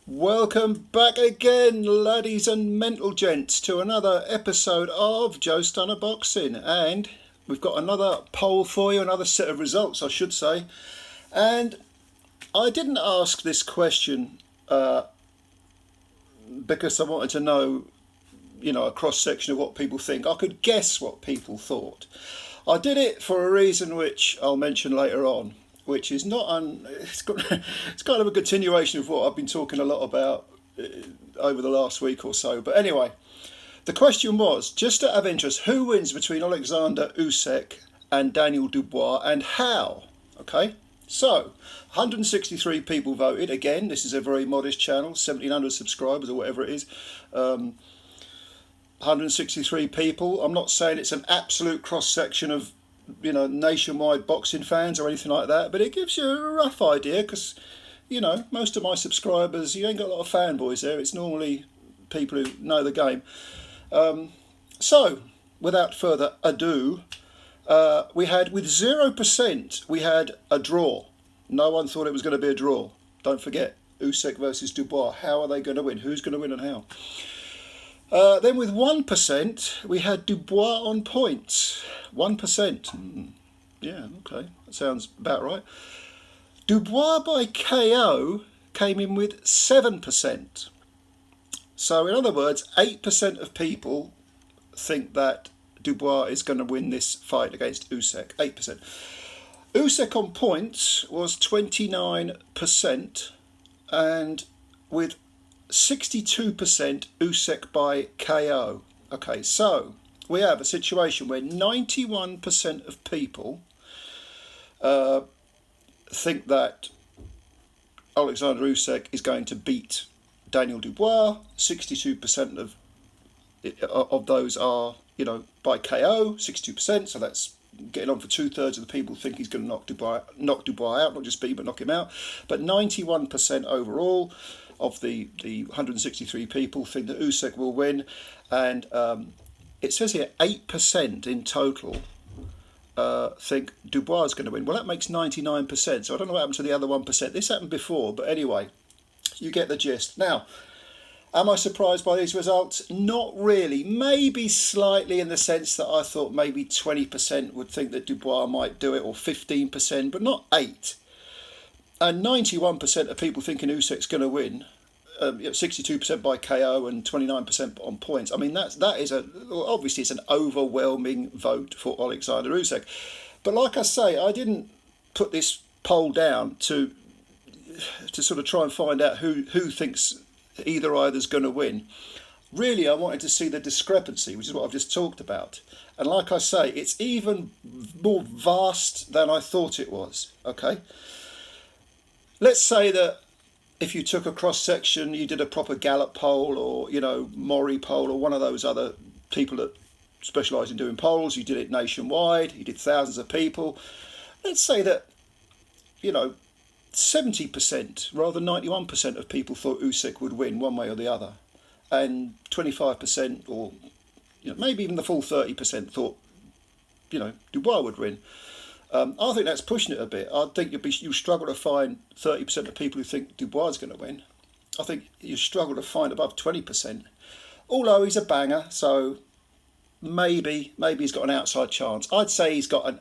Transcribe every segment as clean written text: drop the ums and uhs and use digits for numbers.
Welcome back again, laddies and mental gents, to another episode of Joe Stunner Boxing. And we've got another poll for you, another set of results, I should say. And I didn't ask this question because I wanted to know, a cross section of what people think. I could guess what people thought. I did it for a reason which I'll mention later on, which is it's kind of a continuation of what I've been talking a lot about over the last week or so. But anyway, the question was, just out of interest, who wins between Alexander Usyk and Daniel Dubois, and how? Okay, so 163 people voted. Again, this is a very modest channel, 1,700 subscribers or whatever it is. 163 people. I'm not saying it's an absolute cross section of nationwide boxing fans or anything like that, but it gives you a rough idea, because most of my subscribers, you ain't got a lot of fanboys there. It's normally people who know the game. So without further ado, we had, with 0%, we had a draw. No one thought it was going to be a draw. Don't forget, Usyk versus Dubois. How are they going to win? Who's going to win and how? Then with 1%, we had Dubois on points. 1%. Yeah, okay, that sounds about right. Dubois by KO came in with 7%. So in other words, 8% of people think that Dubois is going to win this fight against Usyk. 8%. Usyk on points was 29%, and with 62% Usyk by KO. Okay, so we have a situation where 91% of people think that Alexander Usyk is going to beat Daniel Dubois. 62% of those are, by KO, 62%. So that's getting on for 2/3 of the people think he's going to knock Dubois out, not just beat, but knock him out. But 91% overall of the 163 people think that Usyk will win, and it says here 8% in total think Dubois is going to win. Well, that makes 99%, so I don't know what happened to the other 1%. This happened before, but anyway, you get the gist. Now, am I surprised by these results? Not really. Maybe slightly, in the sense that I thought maybe 20% would think that Dubois might do it, or 15%, but not 8%. And 91% of people thinking Usyk's going to win, 62% by KO and 29% on points. I mean, that is obviously it's an overwhelming vote for Alexander Usyk. But like I say, I didn't put this poll down to sort of try and find out who thinks either's going to win. Really, I wanted to see the discrepancy, which is what I've just talked about. And like I say, it's even more vast than I thought it was. Okay. Let's say that if you took a cross-section, you did a proper Gallup poll, or, Maury poll, or one of those other people that specialise in doing polls, you did it nationwide, you did thousands of people. Let's say that, 70%, rather 91% of people thought Usyk would win one way or the other. And 25%, or maybe even the full 30% thought, Dubois would win. I think that's pushing it a bit. I think you struggle to find 30% of people who think Dubois is going to win. I think you struggle to find above 20%. Although he's a banger, so maybe he's got an outside chance. I'd say he's got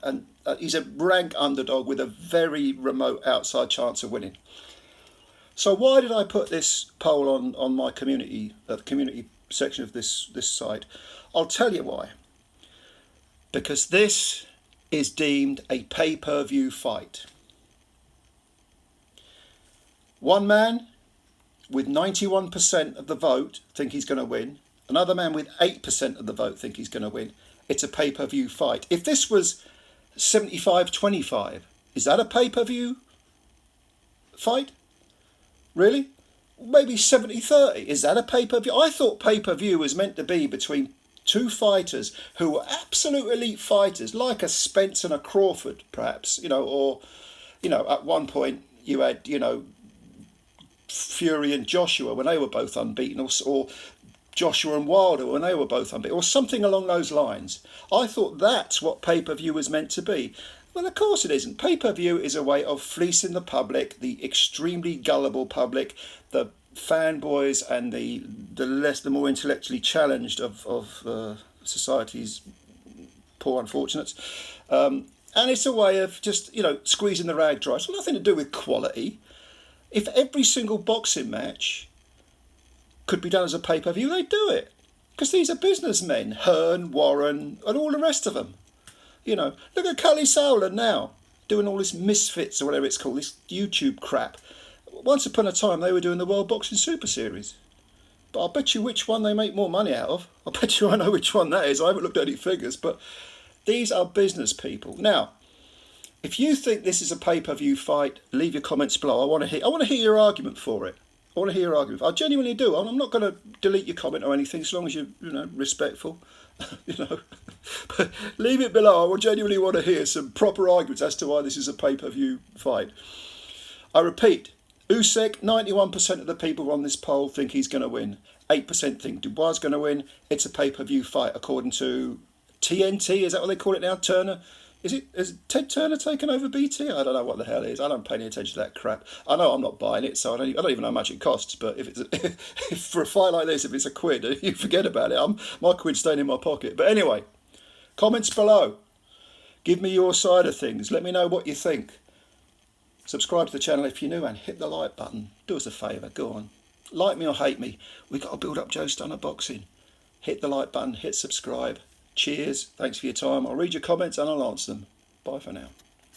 he's a rank underdog with a very remote outside chance of winning. So why did I put this poll on my community, the community section of this site? I'll tell you why. Because this is deemed a pay-per-view fight. One man with 91% of the vote think he's going to win. Another man with 8% of the vote think he's going to win. It's a pay-per-view fight. If this was 75-25, is that a pay-per-view fight? Really? Maybe 70-30. Is that a pay-per-view? I thought pay-per-view was meant to be between two fighters who were absolute elite fighters, like a Spence and a Crawford, perhaps, or, at one point you had, Fury and Joshua when they were both unbeaten, or Joshua and Wilder when they were both unbeaten, or something along those lines. I thought that's what pay-per-view was meant to be. Well, of course it isn't. Pay-per-view is a way of fleecing the public, the extremely gullible public, the fanboys and the more intellectually challenged of society's poor unfortunates. And it's a way of just, squeezing the rag dry. It's got nothing to do with quality. If every single boxing match could be done as a pay-per-view, they'd do it. Because these are businessmen, Hearn, Warren, and all the rest of them. Look at Cully Sowland now, doing all this Misfits or whatever it's called, this YouTube crap. Once upon a time, they were doing the World Boxing Super Series. But I'll bet you which one they make more money out of. I bet you I know which one that is. I haven't looked at any figures, but these are business people. Now, if you think this is a pay-per-view fight, leave your comments below. I want to hear your argument for it. I genuinely do. I'm not going to delete your comment or anything, as long as you're, respectful. But leave it below. I genuinely want to hear some proper arguments as to why this is a pay-per-view fight. I repeat, Usyk, 91% of the people on this poll think he's going to win. 8% think Dubois is going to win. It's a pay-per-view fight, according to TNT. Is that what they call it now? Turner? Is Ted Turner taken over BT? I don't know what the hell it is. I don't pay any attention to that crap. I know I'm not buying it, so I don't even know how much it costs. But if for a fight like this, if it's £1, you forget about it. My quid's staying in my pocket. But anyway, comments below. Give me your side of things. Let me know what you think. Subscribe to the channel if you're new and hit the like button. Do us a favour. Go on. Like me or hate me. We've got to build up Joe Stunner Boxing. Hit the like button. Hit subscribe. Cheers. Thanks for your time. I'll read your comments and I'll answer them. Bye for now.